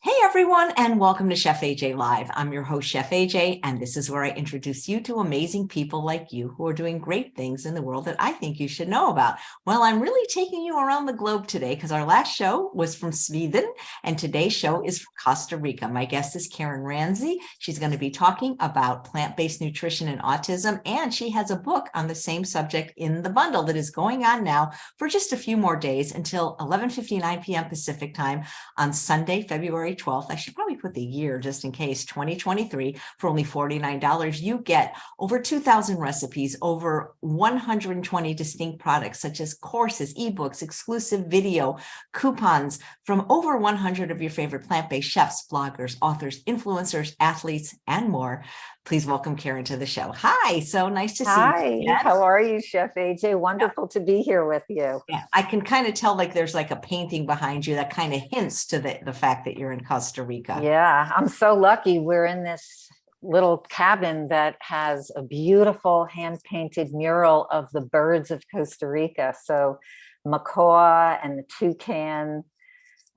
Hey everyone, and welcome to Chef AJ Live. I'm your host, Chef AJ, and this is where I introduce you to amazing people like you who are doing great things in the world that I think you should know about. Well, I'm really taking you around the globe today because our last show was from Sweden, and today's show is from Costa Rica. My guest is Karen Ranzi. She's going to be talking about plant-based nutrition and autism, and she has a book on the same subject in the bundle that is going on now for just a few more days until 11:59 p.m. Pacific time on Sunday, February 12th. I should probably put the year just in case, 2023, for only $49. You get over 2,000 recipes, over 120 distinct products, such as courses, ebooks, exclusive video, coupons from over 100 of your favorite plant-based chefs, bloggers, authors, influencers, athletes, and more. Please welcome Karen to the show. Hi, so nice to see you Hi, again. how are you, Chef AJ? Wonderful to be here with you. Yeah, I can kind of tell like there's like a painting behind you that kind of hints to the fact that you're in Costa Rica. Yeah, I'm so lucky. We're in this little cabin that has a beautiful hand-painted mural of the birds of Costa Rica. So macaw and the toucan,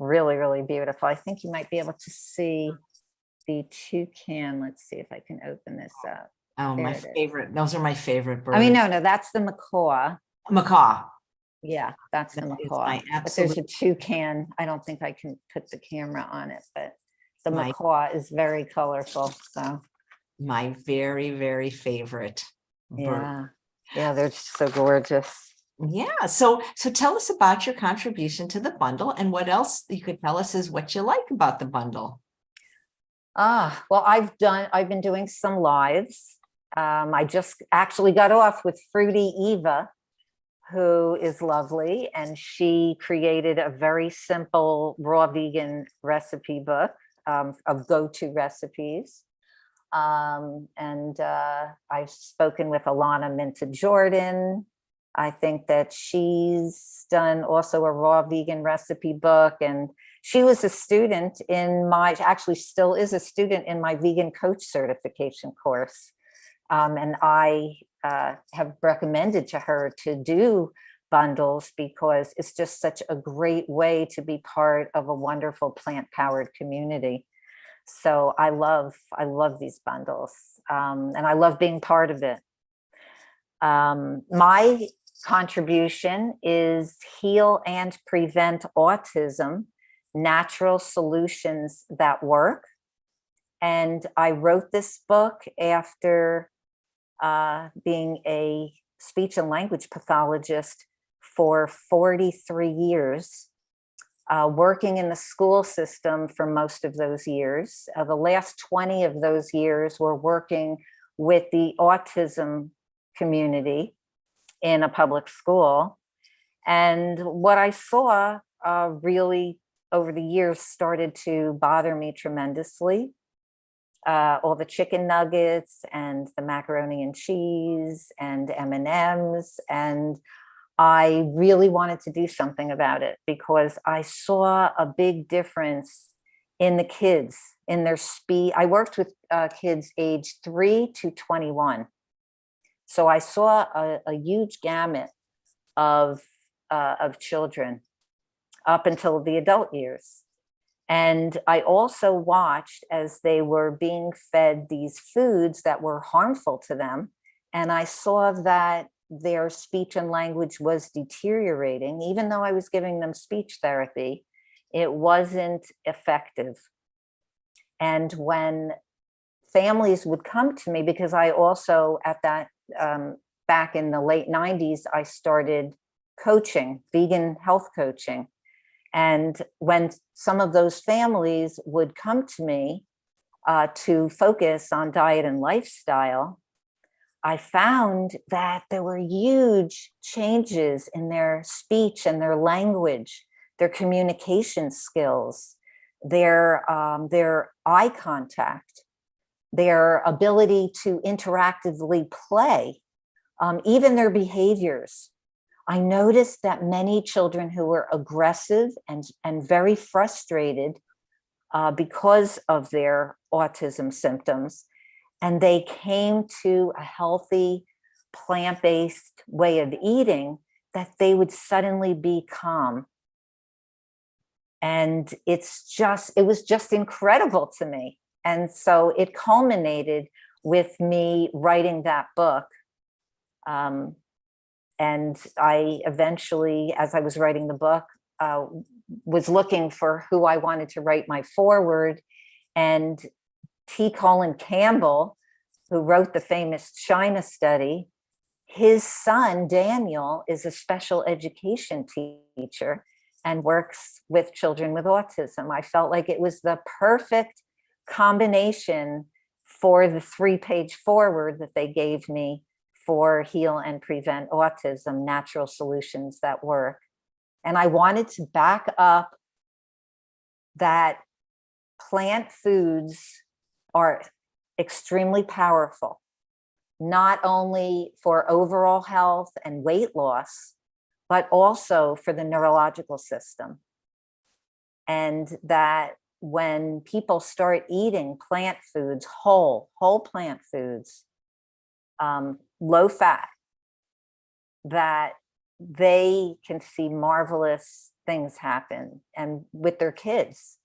really, really beautiful. I think you might be able to see the toucan. Let's see if I can open this up. Oh, There my it is. favorite. Those are my favorite birds. I mean, no, that's the macaw. Macaw. Yeah, that's the That is macaw. my But there's a absolute, toucan. I don't think I can put the camera on it, but the my macaw is very colorful. So my very, very favorite bird. yeah, they're just so gorgeous. Yeah. So tell us about your contribution to the bundle and what else you could tell us is what you like about the bundle. Well, I've been doing some lives. I just actually got off with Fruity Eva, who is lovely, and she created a very simple raw vegan recipe book of go-to recipes. And I've spoken with Alana Minta-Jordan. I think that she's done also a raw vegan recipe book, and she was a student in actually still is a student in my vegan coach certification course. And I have recommended to her to do bundles because it's just such a great way to be part of a wonderful plant-powered community. So I love these bundles, and I love being part of it. My contribution is Heal and Prevent Autism, Natural Solutions That Work. And I wrote this book after being a speech and language pathologist for 43 years, working in the school system for most of those years. The last 20 of those years were working with the autism community in a public school. And what I saw really over the years started to bother me tremendously. All the chicken nuggets and the macaroni and cheese and M&Ms. And I really wanted to do something about it because I saw a big difference in the kids, in their speed. I worked with kids age 3 to 21. So I saw a huge gamut of children up until the adult years. And I also watched as they were being fed these foods that were harmful to them. And I saw that their speech and language was deteriorating. Even though I was giving them speech therapy, it wasn't effective. And when families would come to me, because I also at that, back in the late 90s, I started coaching, vegan health coaching. And when some of those families would come to me to focus on diet and lifestyle, I found that there were huge changes in their speech and their language, their communication skills, their eye contact, their ability to interactively play, even their behaviors. I noticed that many children who were aggressive and very frustrated because of their autism symptoms, and they came to a healthy, plant-based way of eating, that they would suddenly be calm. And it was just incredible to me. And so it culminated with me writing that book. And I eventually, as I was writing the book, was looking for who I wanted to write my foreword. And T. Colin Campbell, who wrote the famous China study, his son, Daniel, is a special education teacher and works with children with autism. I felt like it was the perfect combination for the 3-page foreword that they gave me for Heal and Prevent Autism, Natural Solutions That Work. And I wanted to back up that plant foods are extremely powerful, not only for overall health and weight loss, but also for the neurological system. And that when people start eating plant foods, whole plant foods, low fat, that they can see marvelous things happen and with their kids.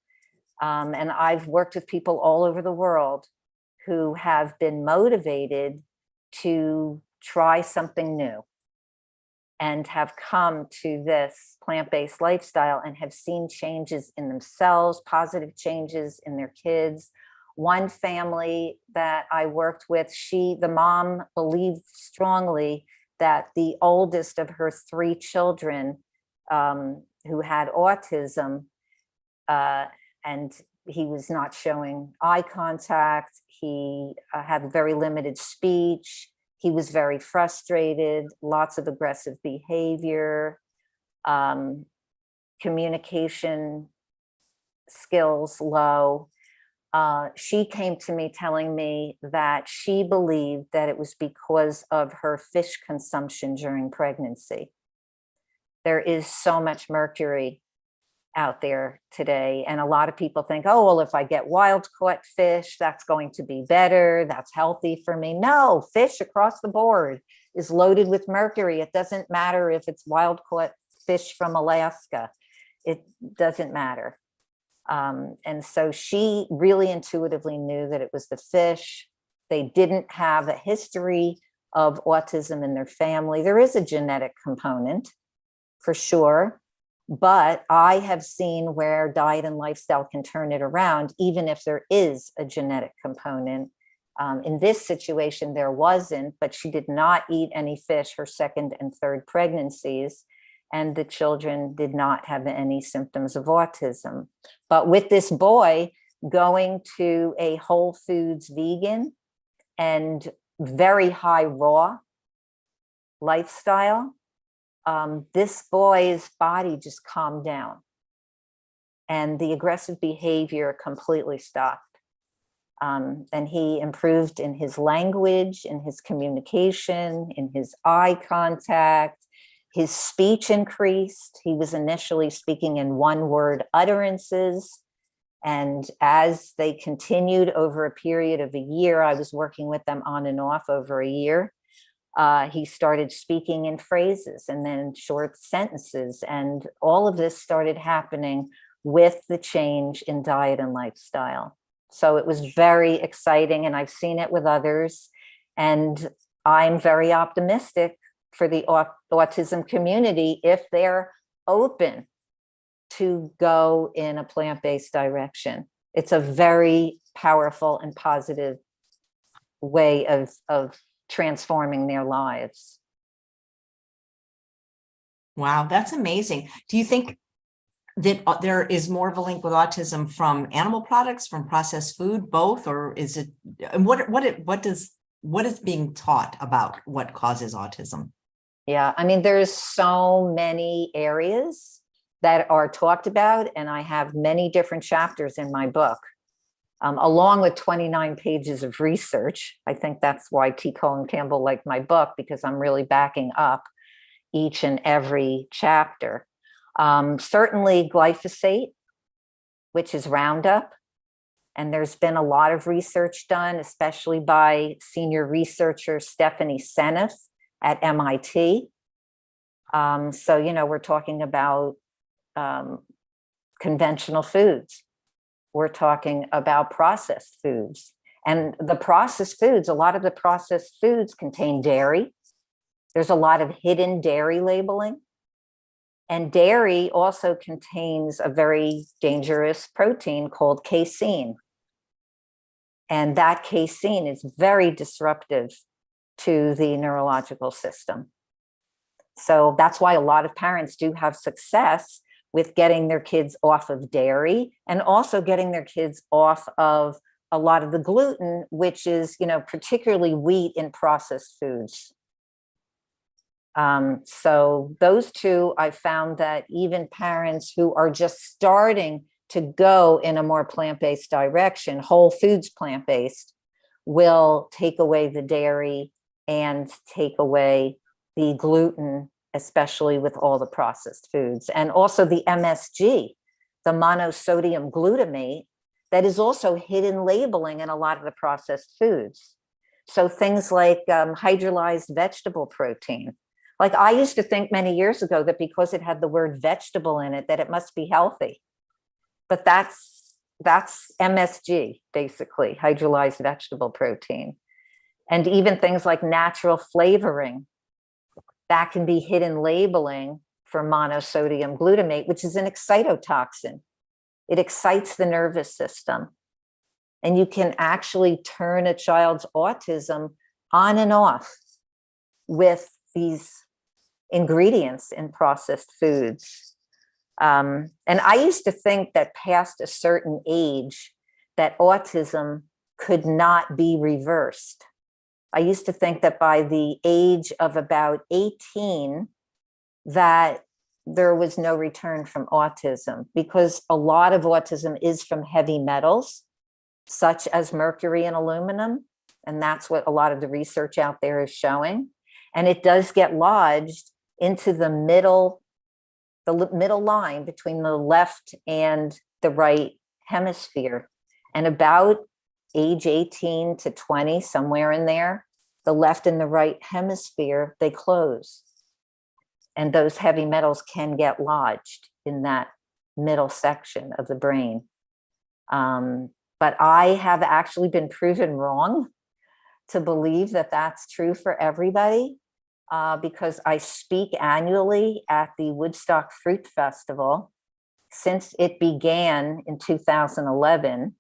And I've worked with people all over the world who have been motivated to try something new and have come to this plant-based lifestyle and have seen changes in themselves, positive changes in their kids. One family that I worked with, the mom believed strongly that the oldest of her 3 children who had autism, and he was not showing eye contact, he had very limited speech, he was very frustrated, lots of aggressive behavior, communication skills low. She came to me telling me that she believed that it was because of her fish consumption during pregnancy. There is so much mercury out there today. And a lot of people think, oh, well, if I get wild caught fish, that's going to be better. That's healthy for me. No, fish across the board is loaded with mercury. It doesn't matter if it's wild caught fish from Alaska. It doesn't matter. And so she really intuitively knew that it was the fish. They didn't have a history of autism in their family. There is a genetic component for sure, but I have seen where diet and lifestyle can turn it around, even if there is a genetic component. In this situation, there wasn't, but she did not eat any fish her 2nd and 3rd pregnancies. And the children did not have any symptoms of autism. But with this boy going to a Whole Foods vegan and very high raw lifestyle, this boy's body just calmed down and the aggressive behavior completely stopped. And he improved in his language, in his communication, in his eye contact. His speech increased. He was initially speaking in 1-word utterances. And as they continued over a period of a year, I was working with them on and off over a year. He started speaking in phrases and then short sentences. And all of this started happening with the change in diet and lifestyle. So it was very exciting, and I've seen it with others. And I'm very optimistic for the autism community if they're open to go in a plant-based direction. It's a very powerful and positive way of transforming their lives. Wow, that's amazing. Do you think that there is more of a link with autism from animal products, from processed food, both, or is it? And what is being taught about what causes autism? Yeah, I mean, there's so many areas that are talked about, and I have many different chapters in my book, along with 29 pages of research. I think that's why T. Colin Campbell liked my book, because I'm really backing up each and every chapter. Certainly glyphosate, which is Roundup. And there's been a lot of research done, especially by senior researcher Stephanie Seneff at MIT. So, we're talking about conventional foods. We're talking about processed foods. And the processed foods, a lot of the processed foods contain dairy. There's a lot of hidden dairy labeling. And dairy also contains a very dangerous protein called casein. And that casein is very disruptive to the neurological system. So that's why a lot of parents do have success with getting their kids off of dairy and also getting their kids off of a lot of the gluten, which is, particularly wheat in processed foods. So those two, I found that even parents who are just starting to go in a more plant-based direction, whole foods plant-based, will take away the dairy and take away the gluten, especially with all the processed foods. And also the MSG, the monosodium glutamate, that is also hidden labeling in a lot of the processed foods. So things like hydrolyzed vegetable protein. Like I used to think many years ago that because it had the word vegetable in it, that it must be healthy. But that's MSG, basically, hydrolyzed vegetable protein. And even things like natural flavoring, that can be hidden labeling for monosodium glutamate, which is an excitotoxin. It excites the nervous system. And you can actually turn a child's autism on and off with these ingredients in processed foods. And I used to think that past a certain age, that autism could not be reversed. I used to think that by the age of about 18, that there was no return from autism, because a lot of autism is from heavy metals, such as mercury and aluminum. And that's what a lot of the research out there is showing. And it does get lodged into the middle line between the left and the right hemisphere. And about age 18 to 20, somewhere in there, the left and the right hemisphere, they close. And those heavy metals can get lodged in that middle section of the brain. But I have actually been proven wrong to believe that that's true for everybody, because I speak annually at the Woodstock Fruit Festival since it began in 2011.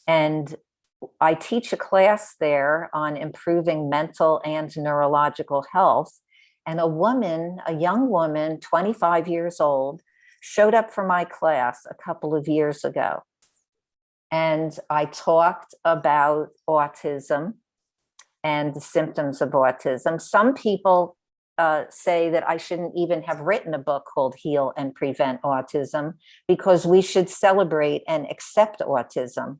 And I teach a class there on improving mental and neurological health. And a young woman, 25 years old, showed up for my class a couple of years ago. And I talked about autism and the symptoms of autism. Some people say that I shouldn't even have written a book called Heal and Prevent Autism, because we should celebrate and accept autism.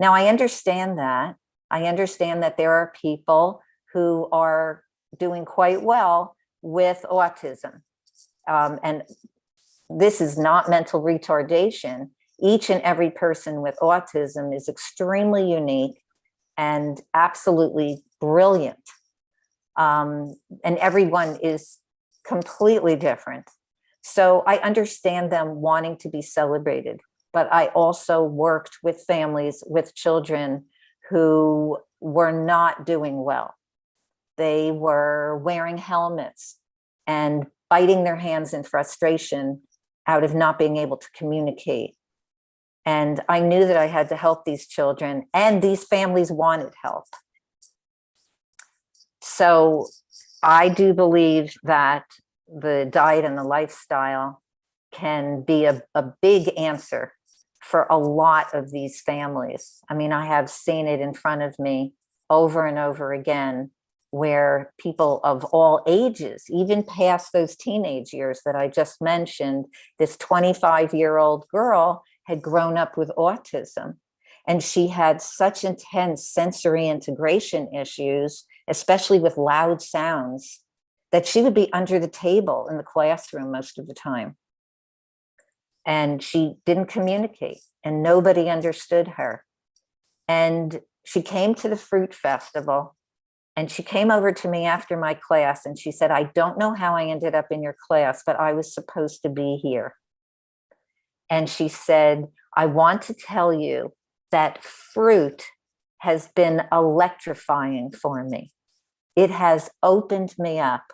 Now, I understand that. I understand that there are people who are doing quite well with autism. And this is not mental retardation. Each and every person with autism is extremely unique and absolutely brilliant. And everyone is completely different. So I understand them wanting to be celebrated, but I also worked with families with children who were not doing well. They were wearing helmets and biting their hands in frustration out of not being able to communicate. And I knew that I had to help these children, and these families wanted help. So I do believe that the diet and the lifestyle can be a big answer for a lot of these families. I mean, I have seen it in front of me over and over again, where people of all ages, even past those teenage years that I just mentioned, this 25-year-old girl had grown up with autism, and she had such intense sensory integration issues, especially with loud sounds, that she would be under the table in the classroom most of the time. And she didn't communicate, and nobody understood her. And she came to the fruit festival, and she came over to me after my class, and she said, "I don't know how I ended up in your class, but I was supposed to be here." And she said, I want to tell you that fruit has been electrifying for me. It has opened me up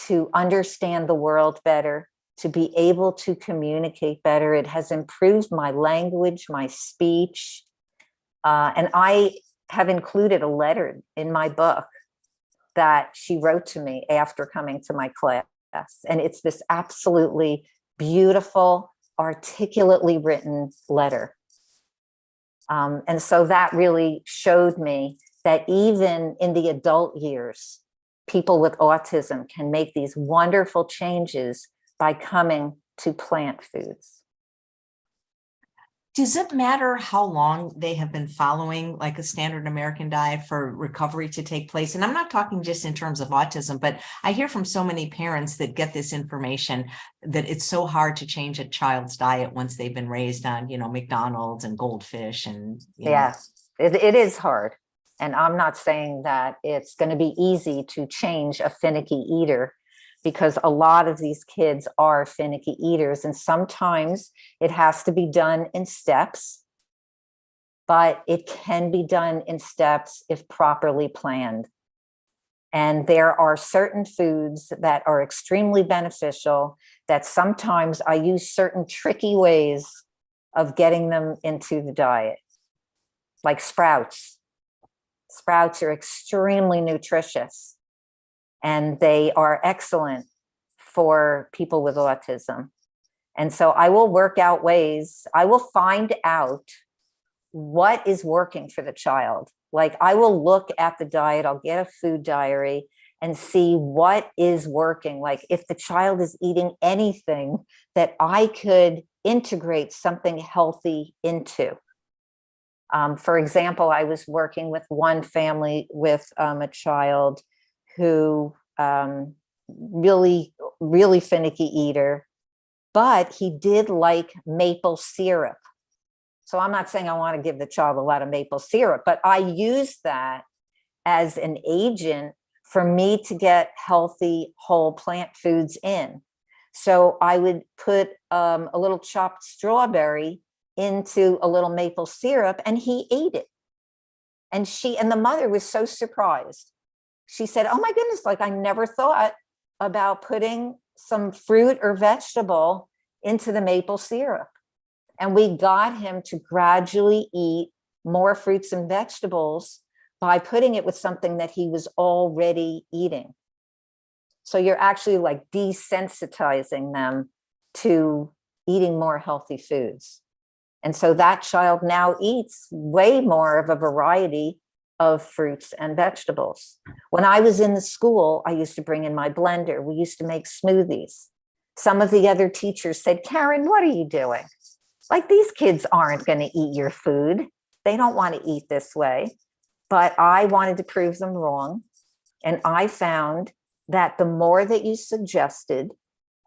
to understand the world better, to be able to communicate better. It has improved my language, my speech. And I have included a letter in my book that she wrote to me after coming to my class. And it's this absolutely beautiful, articulately written letter. And so that really showed me that even in the adult years, people with autism can make these wonderful changes by coming to plant foods. Does it matter how long they have been following like a standard American diet for recovery to take place? And I'm not talking just in terms of autism, but I hear from so many parents that get this information that it's so hard to change a child's diet once they've been raised on, McDonald's and goldfish and, Yes, it is hard. And I'm not saying that it's going to be easy to change a finicky eater, because a lot of these kids are finicky eaters. And sometimes it has to be done in steps, but it can be done in steps if properly planned. And there are certain foods that are extremely beneficial that sometimes I use certain tricky ways of getting them into the diet, like sprouts. Sprouts are extremely nutritious, and they are excellent for people with autism. And so I will work out ways, I will find out what is working for the child. Like I will look at the diet, I'll get a food diary and see what is working. Like if the child is eating anything that I could integrate something healthy into. For example, I was working with one family with a child who really finicky eater, but he did like maple syrup. So I'm not saying I want to give the child a lot of maple syrup, but I use that as an agent for me to get healthy whole plant foods in. So I would put a little chopped strawberry into a little maple syrup, and he ate it. And the mother was so surprised. She said, oh my goodness, like I never thought about putting some fruit or vegetable into the maple syrup. And we got him to gradually eat more fruits and vegetables by putting it with something that he was already eating. So you're actually like desensitizing them to eating more healthy foods. And so that child now eats way more of a variety of fruits and vegetables. When I was in the school, I used to bring in my blender. We used to make smoothies. Some of the other teachers said, Karen, what are you doing? Like these kids aren't going to eat your food. They don't want to eat this way. But I wanted to prove them wrong. And I found that the more that you suggested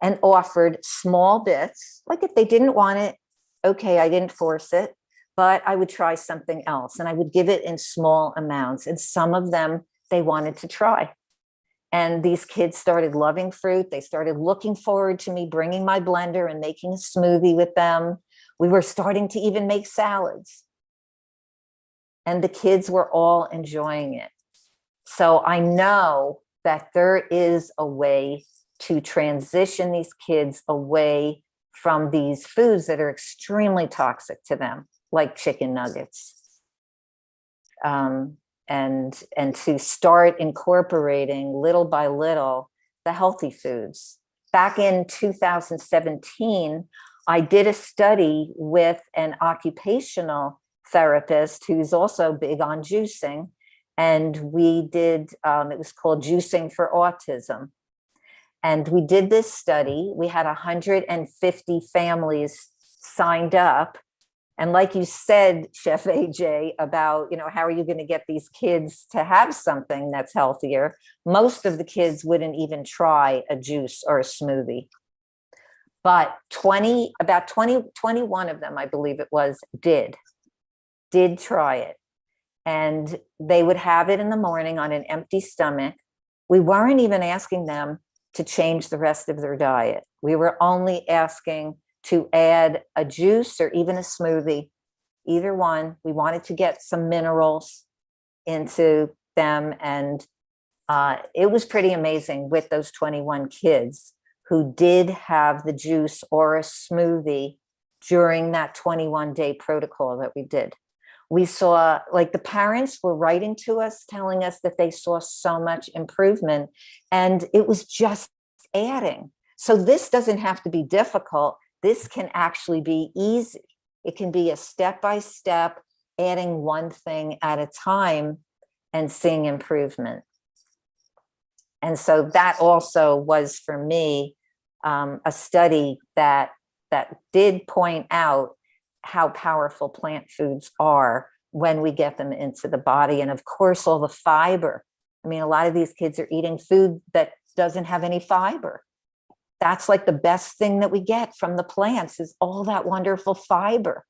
and offered small bits, like if they didn't want it, okay, I didn't force it, but I would try something else and I would give it in small amounts. And some of them they wanted to try. And these kids started loving fruit. They started looking forward to me bringing my blender and making a smoothie with them. We were starting to even make salads. And the kids were all enjoying it. So I know that there is a way to transition these kids away from these foods that are extremely toxic to them, like chicken nuggets. And to start incorporating little by little the healthy foods. Back in 2017, I did a study with an occupational therapist who's also big on juicing. And we did, it was called Juicing for Autism. And we did this study. We had 150 families signed up. And like you said, Chef AJ, about, how are you going to get these kids to have something that's healthier? Most of the kids wouldn't even try a juice or a smoothie. But 21 of them, I believe it was, did try it. And they would have it in the morning on an empty stomach. We weren't even asking them to change the rest of their diet. We were only asking to add a juice or even a smoothie, either one. We wanted to get some minerals into them. And it was pretty amazing with those 21 kids who did have the juice or a smoothie during that 21-day protocol that we did. We saw, like, the parents were writing to us telling us that they saw so much improvement, and it was just adding. So this doesn't have to be difficult. This can actually be easy. It can be a step-by-step, adding one thing at a time and seeing improvement. And so that also was, for me, a study that did point out how powerful plant foods are when we get them into the body. And of course, all the fiber. I mean, a lot of these kids are eating food that doesn't have any fiber. That's like the best thing that we get from the plants, is all that wonderful fiber.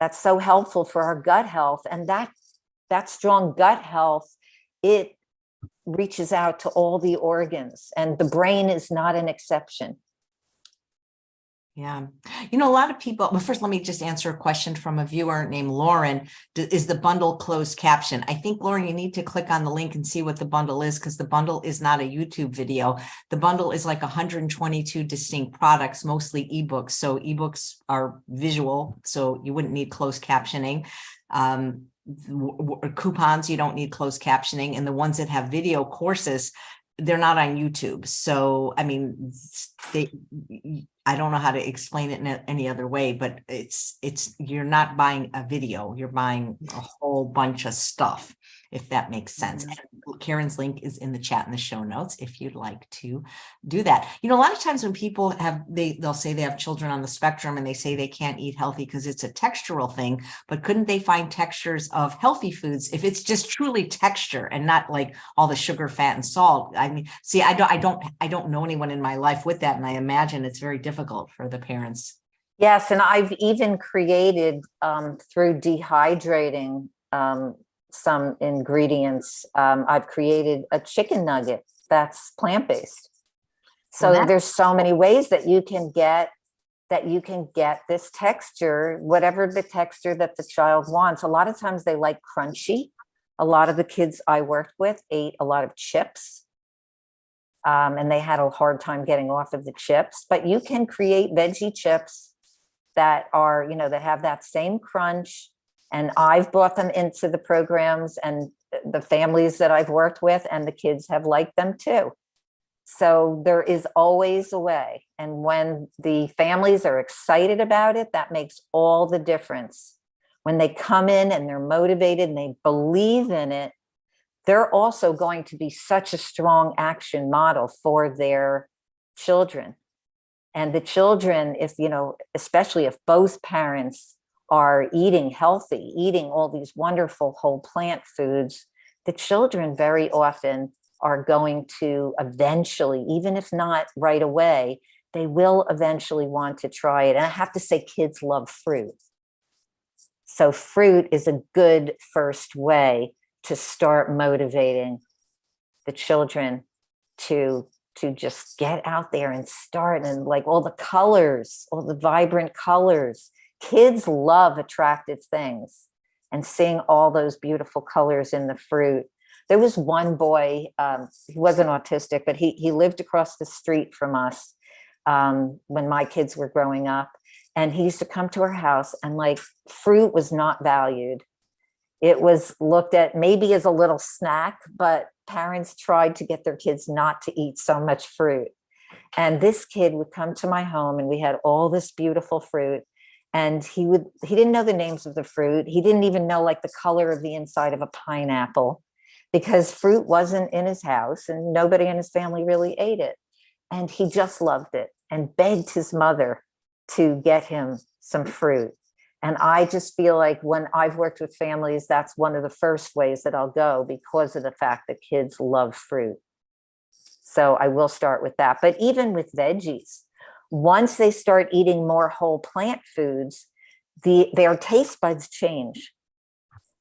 That's so helpful for our gut health. And that strong gut health, it reaches out to all the organs, and the brain is not an exception. Yeah. You know, a lot of people, well, first, let me just answer a question from a viewer named Lauren. Is the bundle closed caption? I think, Lauren, you need to click on the link and see what the bundle is, because the bundle is not a YouTube video. The bundle is like 122 distinct products, mostly ebooks. So ebooks are visual, so you wouldn't need closed captioning. Coupons, you don't need closed captioning. And the ones that have video courses, they're not on YouTube. So, I mean, I don't know how to explain it in any other way, but you're not buying a video, you're buying a whole bunch of stuff, if that makes sense. Mm-hmm. And Karen's link is in the chat in the show notes if you'd like to do that. You know, a lot of times when people they'll say they have children on the spectrum and they say they can't eat healthy because it's a textural thing, but couldn't they find textures of healthy foods if it's just truly texture and not like all the sugar, fat, and salt? I mean, see, I don't know anyone in my life with that, and I imagine it's very difficult for the parents. Yes, and I've even created through dehydrating some ingredients. I've created a chicken nugget that's plant-based. So there's so many ways that you can get this texture, whatever the texture that the child wants. A lot of times they like crunchy. A lot of the kids I worked with ate a lot of chips. And they had a hard time getting off of the chips, but you can create veggie chips that are, that have that same crunch. And I've brought them into the programs and the families that I've worked with, and the kids have liked them too. So there is always a way. And when the families are excited about it, that makes all the difference. When they come in and they're motivated and they believe in it, they're also going to be such a strong action model for their children. And the children, especially if both parents are eating healthy, eating all these wonderful whole plant foods, the children very often are going to eventually, even if not right away, they will eventually want to try it. And I have to say, kids love fruit. So fruit is a good first way to start motivating the children to just get out there and start. And like all the colors, all the vibrant colors, kids love attractive things, and seeing all those beautiful colors in the fruit. There was one boy, he wasn't autistic, but he lived across the street from us when my kids were growing up. And he used to come to our house, and like, fruit was not valued. It was looked at maybe as a little snack, but parents tried to get their kids not to eat so much fruit. And this kid would come to my home, and we had all this beautiful fruit. And he didn't know the names of the fruit. He didn't even know like the color of the inside of a pineapple, because fruit wasn't in his house and nobody in his family really ate it. And he just loved it and begged his mother to get him some fruit. And I just feel like when I've worked with families, that's one of the first ways that I'll go, because of the fact that kids love fruit. So I will start with that. But even with veggies, once they start eating more whole plant foods, their taste buds change,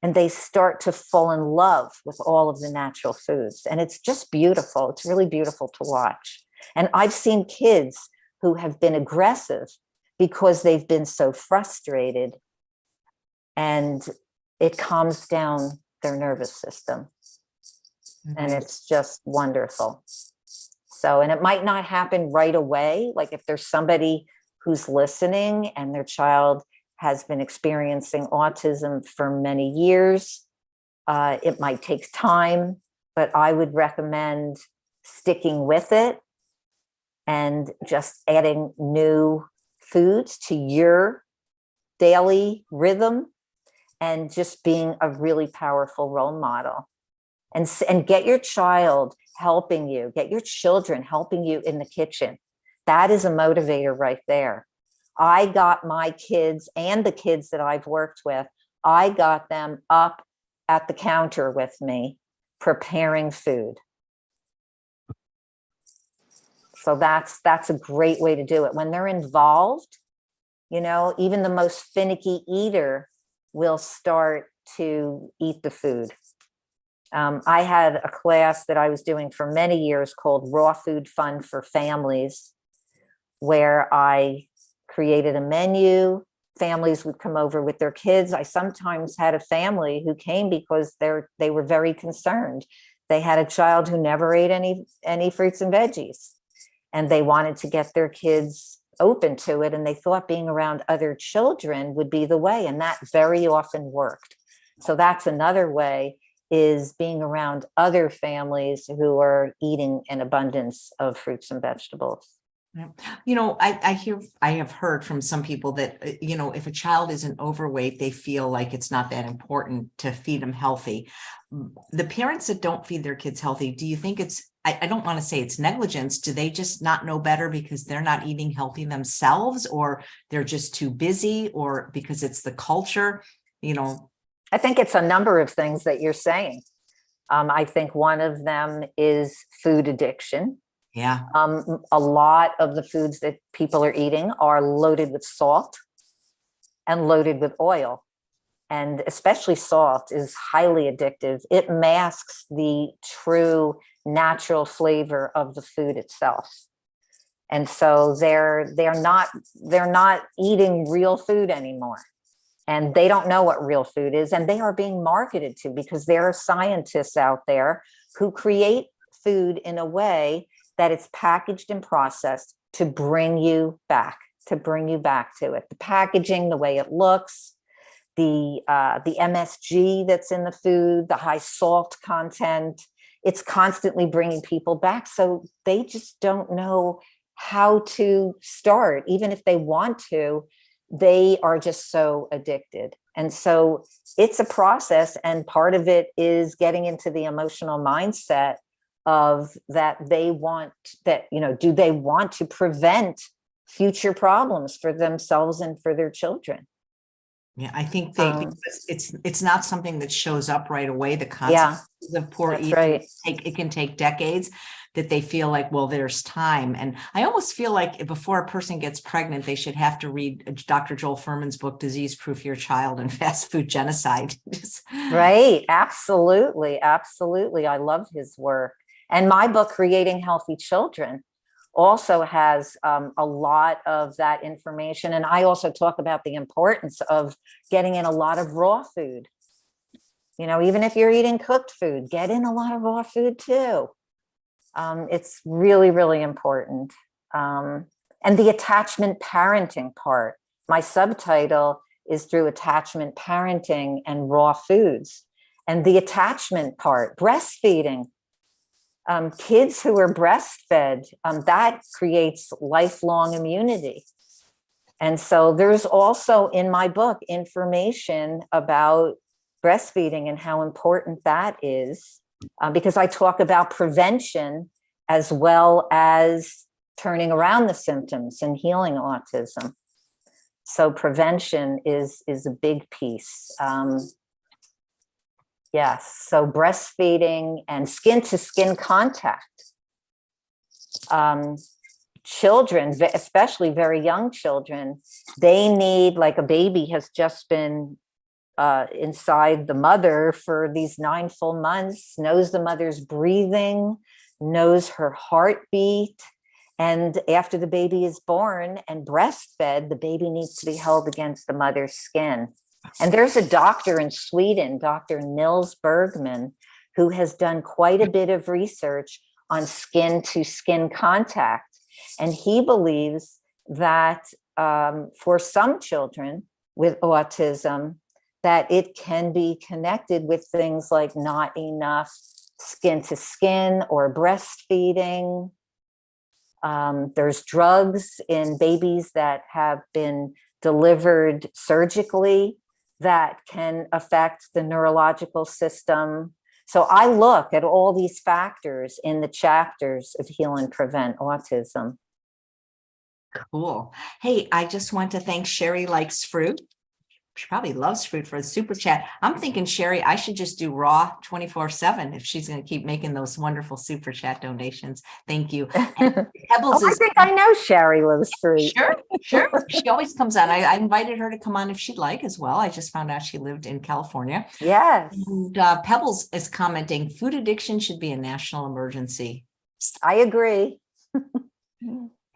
and they start to fall in love with all of the natural foods. And it's just beautiful. It's really beautiful to watch. And I've seen kids who have been aggressive because they've been so frustrated, and it calms down their nervous system. And it's just wonderful. So, and it might not happen right away. Like if there's somebody who's listening and their child has been experiencing autism for many years, it might take time, but I would recommend sticking with it and just adding new foods to your daily rhythm and just being a really powerful role model. And get your child helping you, get your children helping you in the kitchen. That is a motivator right there. I got my kids and the kids that I've worked with, I got them up at the counter with me preparing food. So that's a great way to do it. When they're involved, you know, even the most finicky eater will start to eat the food. I had a class that I was doing for many years called Raw Food Fun for Families, where I created a menu. Families would come over with their kids. I sometimes had a family who came because they were very concerned. They had a child who never ate any fruits and veggies, and they wanted to get their kids open to it, and they thought being around other children would be the way, and that very often worked. So that's another way, is being around other families who are eating an abundance of fruits and vegetables. You know, I have heard from some people that, you know, if a child isn't overweight, they feel like it's not that important to feed them healthy. The parents that don't feed their kids healthy, do you think it's, I don't want to say it's negligence. Do they just not know better because they're not eating healthy themselves, or they're just too busy, or because it's the culture, you know? I think it's a number of things that you're saying. I think one of them is food addiction. Yeah. A lot of the foods that people are eating are loaded with salt and loaded with oil. And especially salt is highly addictive. It masks the true natural flavor of the food itself. And so they're not eating real food anymore. And they don't know what real food is, and they are being marketed to, because there are scientists out there who create food in a way that it's packaged and processed to bring you back to it. The packaging, the way it looks, the MSG that's in the food, the high salt content, it's constantly bringing people back. So they just don't know how to start. Even if they want to, they are just so addicted. And so it's a process. And part of it is getting into the emotional mindset of that they want that, you know, do they want to prevent future problems for themselves and for their children? Yeah, I think it's not something that shows up right away. The consequences of poor eating, right. It can take decades, that they feel like, well, there's time. And I almost feel like before a person gets pregnant, they should have to read Dr. Joel Fuhrman's book, Disease Proof Your Child and Fast Food Genocide. Right. Absolutely. Absolutely. I love his work. And my book, Creating Healthy Children, also has a lot of that information. And I also talk about the importance of getting in a lot of raw food. You know, even if you're eating cooked food, get in a lot of raw food too. It's really, really important. And the attachment parenting part, my subtitle is Through Attachment Parenting and Raw Foods. And the attachment part, breastfeeding. Kids who are breastfed, that creates lifelong immunity. And so there's also in my book information about breastfeeding and how important that is, because I talk about prevention as well as turning around the symptoms and healing autism. So prevention is a big piece. Yes, so breastfeeding and skin-to-skin contact. Children, especially very young children, they need, like a baby has just been inside the mother for these 9 full months, knows the mother's breathing, knows her heartbeat, And after the baby is born and breastfed, the baby needs to be held against the mother's skin. And there's a doctor in Sweden, Dr. Nils Bergman, who has done quite a bit of research on skin to skin contact. And he believes that for some children with autism, that it can be connected with things like not enough skin to skin or breastfeeding. There's drugs in babies that have been delivered surgically that can affect the neurological system. So I look at all these factors in the chapters of Heal and Prevent Autism. Cool. Hey, I just want to thank Sherry Likes Fruit. She probably loves fruit for a super chat. I'm thinking, Sherry, I should just do raw 24/7 if she's going to keep making those wonderful super chat donations. Thank you. And Pebbles I think I know Sherry loves fruit. Sure. She always comes on. I invited her to come on if she'd like as well. I just found out she lived in California. Yes. And Pebbles is commenting, food addiction should be a national emergency. I agree.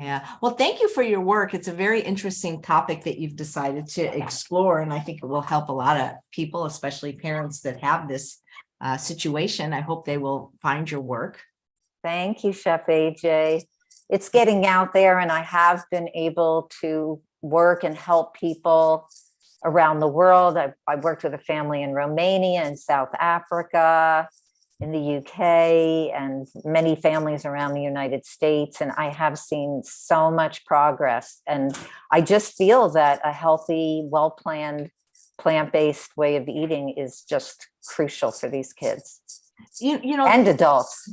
Yeah. Well, thank you for your work. It's a very interesting topic that you've decided to explore, and I think it will help a lot of people, especially parents that have this situation. I hope they will find your work. Thank you, Chef AJ. It's getting out there, and I have been able to work and help people around the world. I've worked with a family in Romania and South Africa, in the UK, and many families around the United States. And I have seen so much progress. And I just feel that a healthy, well-planned, plant-based way of eating is just crucial for these kids, You know, and adults.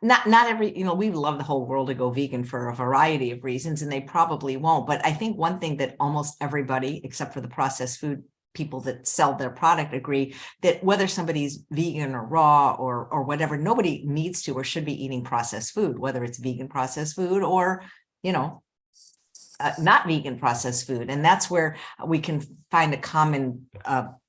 Not every, we love the whole world to go vegan for a variety of reasons, and they probably won't. But I think one thing that almost everybody, except for the processed food people that sell their product, agree that whether somebody's vegan or raw or whatever, nobody needs to or should be eating processed food, whether it's vegan processed food or, not vegan processed food. And that's where we can find a common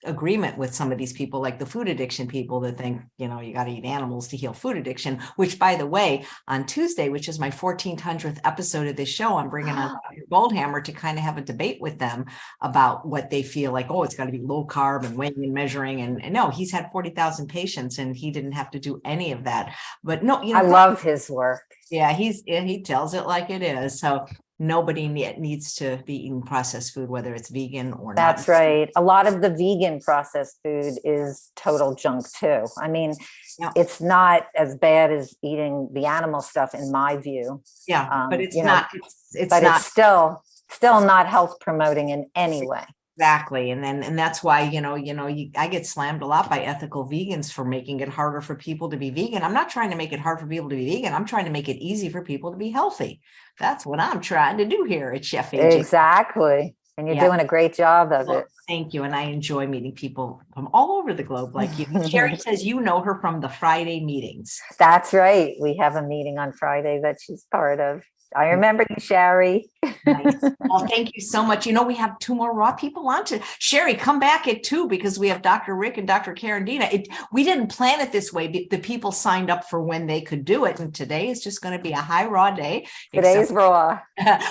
agreement with some of these people, like the food addiction people that think, you got to eat animals to heal food addiction, which, by the way, on Tuesday, which is my 1400th episode of this show, I'm bringing on Dr. Goldhammer to kind of have a debate with them about what they feel like, it's got to be low carb and weighing and measuring. And no, he's had 40,000 patients and he didn't have to do any of that. But no, I love his work. Yeah, he tells it like it is. So nobody needs to be eating processed food, whether it's vegan or not. That's right. A lot of the vegan processed food is total junk too. I mean, It's not as bad as eating the animal stuff in my view. Yeah, but it's it's still not health promoting in any way. Exactly. And that's why, I get slammed a lot by ethical vegans for making it harder for people to be vegan. I'm not trying to make it hard for people to be vegan. I'm trying to make it easy for people to be healthy. That's what I'm trying to do here at Chef AJ. Exactly. And you're doing a great job of it. Thank you. And I enjoy meeting people from all over the globe like you. Sherry says you know her from the Friday meetings. That's right. We have a meeting on Friday that she's part of. I remember you, Sherry. Nice. Well, thank you so much. We have 2 more raw people on to Sherry. Come back at 2 because we have Dr. Rick and Dr. Carandina. We didn't plan it this way. The people signed up for when they could do it. And today is just going to be a high raw day. Today's raw.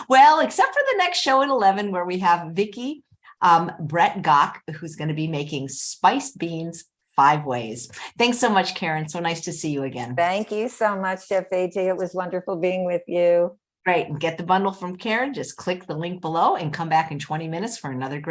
Well, except for the next show at 11, where we have Vicky Brett Gock, who's going to be making spiced beans 5 ways. Thanks so much, Karen. So nice to see you again. Thank you so much, Chef AJ. It was wonderful being with you. Great. And get the bundle from Karen. Just click the link below and come back in 20 minutes for another great